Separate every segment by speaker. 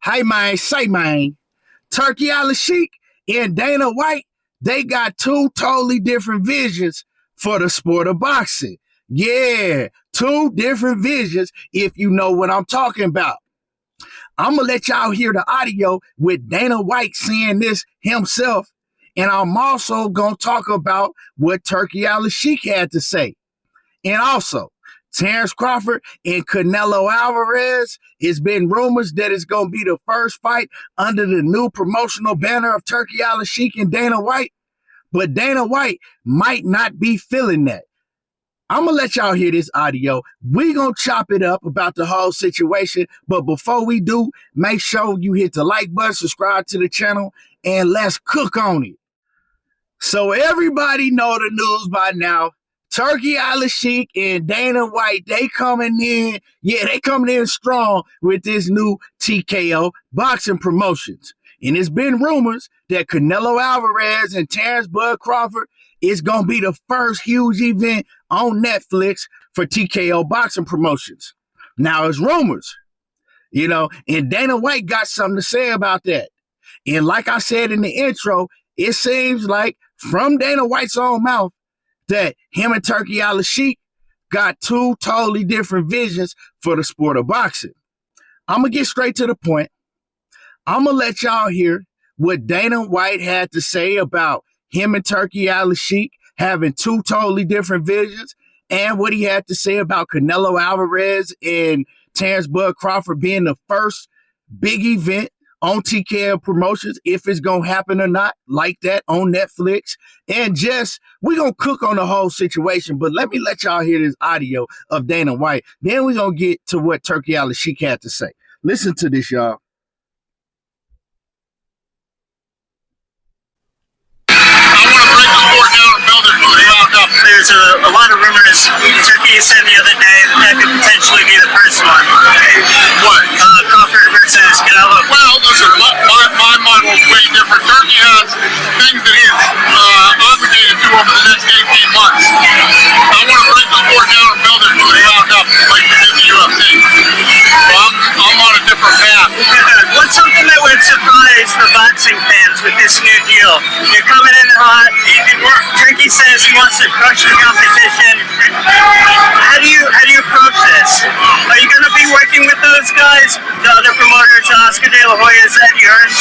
Speaker 1: Hey man, say man, Turki Alahshiek and Dana White, they got two totally different visions for the sport of boxing. Yeah, two different visions if you know what I'm talking about. I'm gonna let y'all hear the audio with Dana White saying this himself, and I'm also gonna talk about what Turki Alahshiek had to say. And also, Terrence Crawford and Canelo Alvarez, it's been rumors that it's going to be the first fight under the new promotional banner of Turki Alahshiek and Dana White. But Dana White might not be feeling that. I'm going to let y'all hear this audio. We're going to chop it up about the whole situation. But before we do, make sure you hit the like button, subscribe to the channel, and let's cook on it. So everybody know the news by now. Turki Alahshiek and Dana White, they coming in strong with this new TKO boxing promotions. And it's been rumors that Canelo Alvarez and Terrence Bud Crawford is going to be the first huge event on Netflix for TKO boxing promotions. Now it's rumors, and Dana White got something to say about that. And like I said in the intro, it seems like from Dana White's own mouth, that him and Turki Alahshiek got two totally different visions for the sport of boxing. I'm going to get straight to the point. I'm going to let y'all hear what Dana White had to say about him and Turki Alahshiek having two totally different visions, and what he had to say about Canelo Alvarez and Terrence Bud Crawford being the first big event on TKO promotions, if it's going to happen or not, like that on Netflix. And we're going to cook on the whole situation, but let me let y'all hear this audio of Dana White. Then we're going to get to what Turki Alahshiek had to say. Listen to this, y'all.
Speaker 2: There's a lot of rumors. Turki said the other day that could potentially be the first one.
Speaker 3: What?
Speaker 2: Crawford versus Canelo.
Speaker 3: Well, listen, my model is way different. Turki has things that he is obligated to over the next 18 months. I want to break the sport down and build it from the ground up like we did the UFC. So I'm on a different path.
Speaker 2: What's something that would surprise the boxing fans with this new deal? You're coming in hot. Turki says he wants to crush the competition. How do you approach this? Are you going to be working with those guys, the other promoters, Oscar De La Hoya? Is that yours?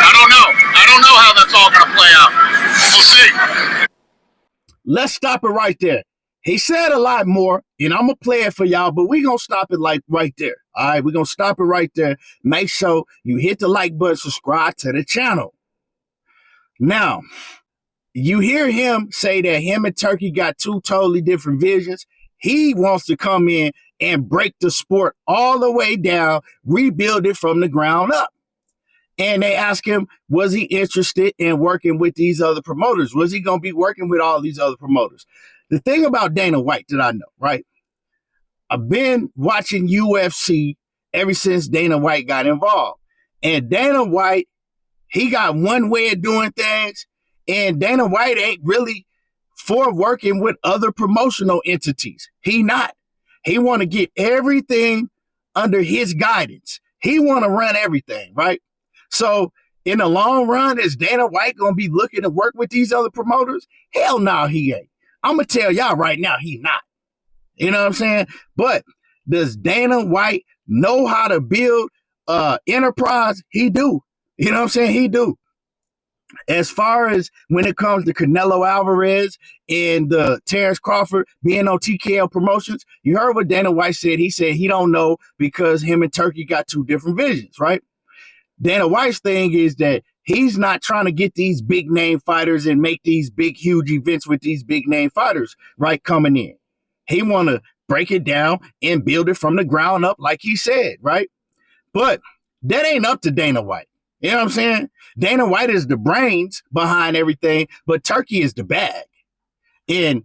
Speaker 3: I don't know. I don't know how that's all going to play out. We'll see.
Speaker 1: Let's stop it right there. He said a lot more, and I'm going to play it for y'all, but we're going to stop it right there. All right, we're going to stop it right there. Make sure you hit the like button, subscribe to the channel. Now, you hear him say that him and Turki got two totally different visions. He wants to come in and break the sport all the way down, rebuild it from the ground up. And they ask him, was he interested in working with these other promoters? Was he going to be working with all these other promoters? The thing about Dana White that I know, right? I've been watching UFC ever since Dana White got involved. And Dana White, he got one way of doing things, and Dana White ain't really for working with other promotional entities. He not. He want to get everything under his guidance. He want to run everything, right? So in the long run, is Dana White going to be looking to work with these other promoters? Hell no, he ain't. I'm going to tell y'all right now, he not. You know what I'm saying? But does Dana White know how to build enterprise? He do. You know what I'm saying? He do. As far as when it comes to Canelo Alvarez and Terrence Crawford being on TKO promotions, you heard what Dana White said. He said he don't know because him and Turki got two different visions, right? Dana White's thing is that he's not trying to get these big name fighters and make these big, huge events with these big name fighters, right, coming in. He want to break it down and build it from the ground up, like he said, right? But that ain't up to Dana White. You know what I'm saying? Dana White is the brains behind everything, but Turki is the bag. And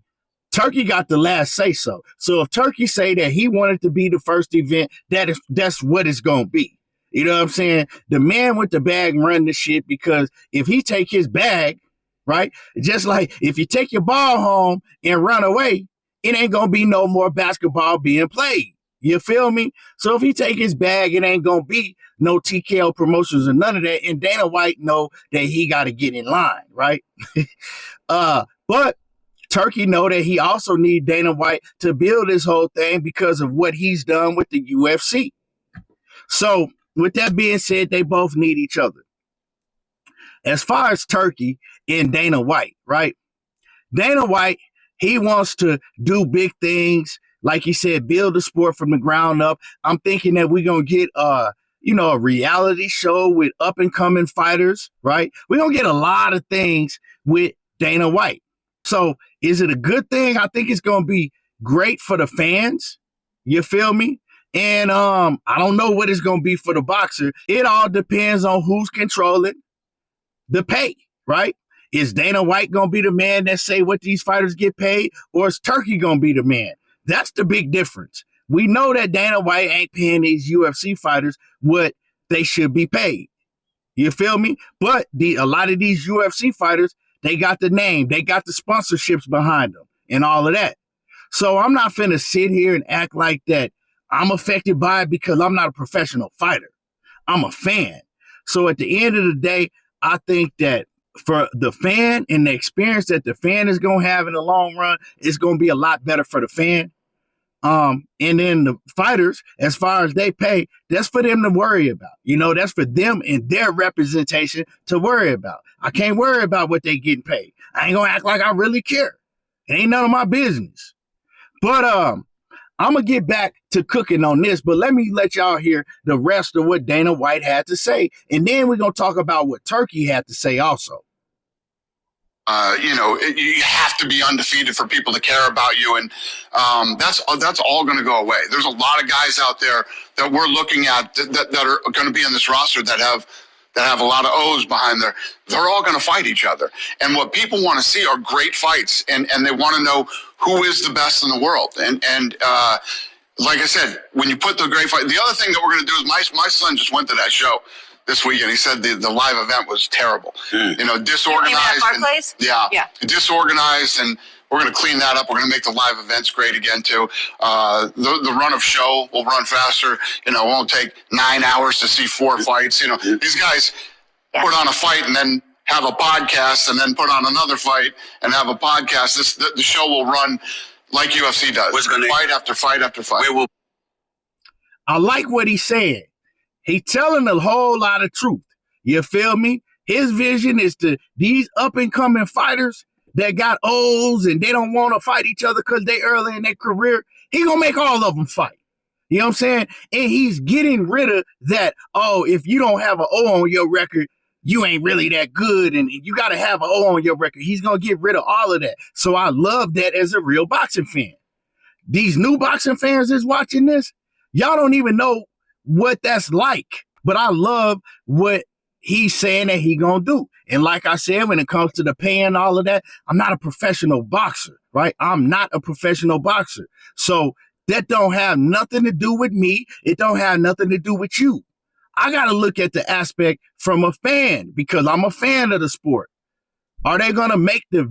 Speaker 1: Turki got the last say so. So if Turki say that he wanted to be the first event, that's what it's going to be. You know what I'm saying? The man with the bag run the shit, because if he take his bag, right, just like if you take your ball home and run away, it ain't going to be no more basketball being played. You feel me? So if he take his bag, it ain't gonna be no TKO promotions or none of that. And Dana White know that he got to get in line, right? But Turkey know that he also need Dana White to build this whole thing because of what he's done with the UFC. So with that being said, they both need each other. As far as Turkey and Dana White, right? Dana White, he wants to do big things. Like he said, build the sport from the ground up. I'm thinking that we're going to get a reality show with up and coming fighters, right? We're going to get a lot of things with Dana White. So is it a good thing? I think it's going to be great for the fans. You feel me? And I don't know what it's going to be for the boxer. It all depends on who's controlling the pay, right? Is Dana White going to be the man that say what these fighters get paid, or is Turkey going to be the man? That's the big difference. We know that Dana White ain't paying these UFC fighters what they should be paid. You feel me? But a lot of these UFC fighters, they got the name, they got the sponsorships behind them and all of that. So I'm not finna sit here and act like that I'm affected by it because I'm not a professional fighter. I'm a fan. So at the end of the day, I think that for the fan and the experience that the fan is going to have in the long run, it's going to be a lot better for the fan. And then the fighters, as far as they pay, that's for them to worry about. That's for them and their representation to worry about. I can't worry about what they getting paid. I ain't going to act like I really care. It ain't none of my business. But I'm going to get back to cooking on this, but let me let y'all hear the rest of what Dana White had to say. And then we're going to talk about what Turkey had to say also.
Speaker 3: You have to be undefeated for people to care about you, and that's all going to go away. There's a lot of guys out there that we're looking at that are going to be in this roster that have a lot of O's behind there. They're all going to fight each other, and what people want to see are great fights, and they want to know who is the best in the world. And like I said, when you put the great fight, the other thing that we're going to do is my son just went to that show this weekend. He said the live event was terrible. Disorganized. Yeah, disorganized, and we're going to clean that up. We're going to make the live events great again too. The run of show will run faster. It won't take 9 hours to see 4 fights. These guys put on a fight and then have a podcast, and then put on another fight and have a podcast. The show will run like UFC does. Fight after fight after fight.
Speaker 1: I like what he said. He telling a whole lot of truth. You feel me? His vision is to these up-and-coming fighters that got O's and they don't want to fight each other because they early in their career. He going to make all of them fight. You know what I'm saying? And he's getting rid of that, if you don't have an O on your record, you ain't really that good, and you got to have an O on your record. He's going to get rid of all of that. So I love that as a real boxing fan. These new boxing fans that's watching this, y'all don't even know what that's like, but I love what he's saying that he gonna do. And like I said, when it comes to the pay and all of that, I'm not a professional boxer, right? I'm not a professional boxer. So that don't have nothing to do with me. It don't have nothing to do with you. I got to look at the aspect from a fan because I'm a fan of the sport. Are they going to make the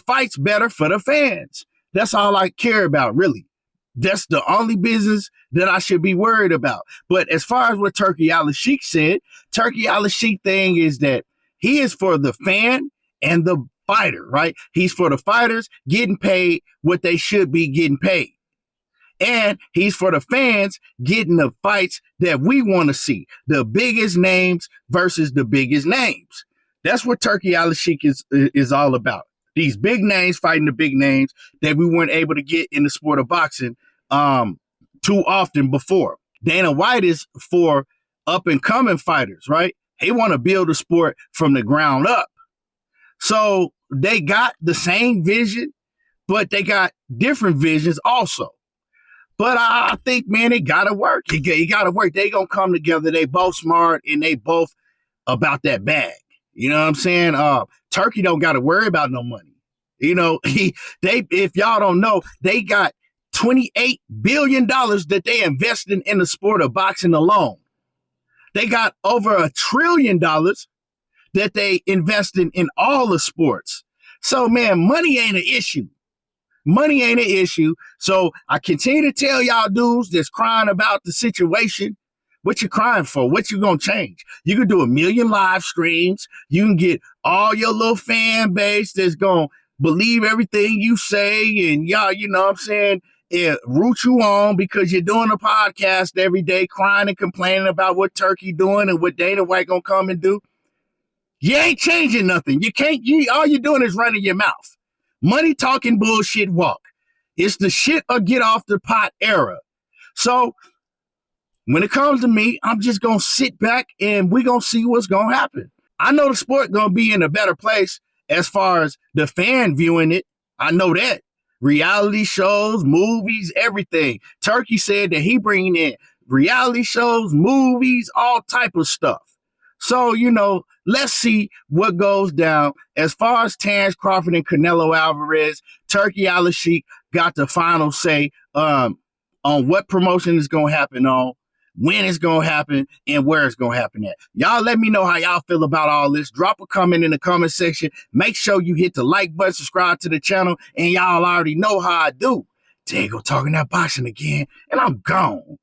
Speaker 1: fights better for the fans? That's all I care about, really. That's the only business that I should be worried about. But as far as what Turki Alahshiek said, Turki Alahshiek thing is that he is for the fan and the fighter, right? He's for the fighters getting paid what they should be getting paid. And he's for the fans getting the fights that we want to see. The biggest names versus the biggest names. That's what Turki Alahshiek is all about. These big names fighting the big names that we weren't able to get in the sport of boxing too often before. Dana White is for up and coming fighters, right? They want to build a sport from the ground up. So they got the same vision, but they got different visions also. But I think, man, it got to work. It got to work. They going to come together. They both smart and they both about that bag. You know what I'm saying? Turkey don't got to worry about no money. If y'all don't know, they got $28 billion that they invested in the sport of boxing alone. They got over $1 trillion that they invested in all the sports. So, man, money ain't an issue. Money ain't an issue. So I continue to tell y'all dudes that's crying about the situation, what you crying for? What you gonna change? You can do 1 million live streams. You can get all your little fan base that's gonna believe everything you say, and y'all, you know what I'm saying, root you on because you're doing a podcast every day, crying and complaining about what Turkey doing and what Dana White gonna come and do. You ain't changing nothing. You can't. All you're doing is running your mouth. Money talking, bullshit walk. It's the shit or get off the pot era. So when it comes to me, I'm just going to sit back and we're going to see what's going to happen. I know the sport going to be in a better place as far as the fan viewing it. I know that. Reality shows, movies, everything. Turkey said that he bringing in reality shows, movies, all type of stuff. So, you know, let's see what goes down. As far as Terrence Crawford and Canelo Alvarez, Turki Alahshiek got the final say on what promotion is going to happen on, when it's going to happen, and where it's going to happen at. Y'all let me know how y'all feel about all this. Drop a comment in the comment section. Make sure you hit the like button, subscribe to the channel, and y'all already know how I do. Diego talking that boxing again, and I'm gone.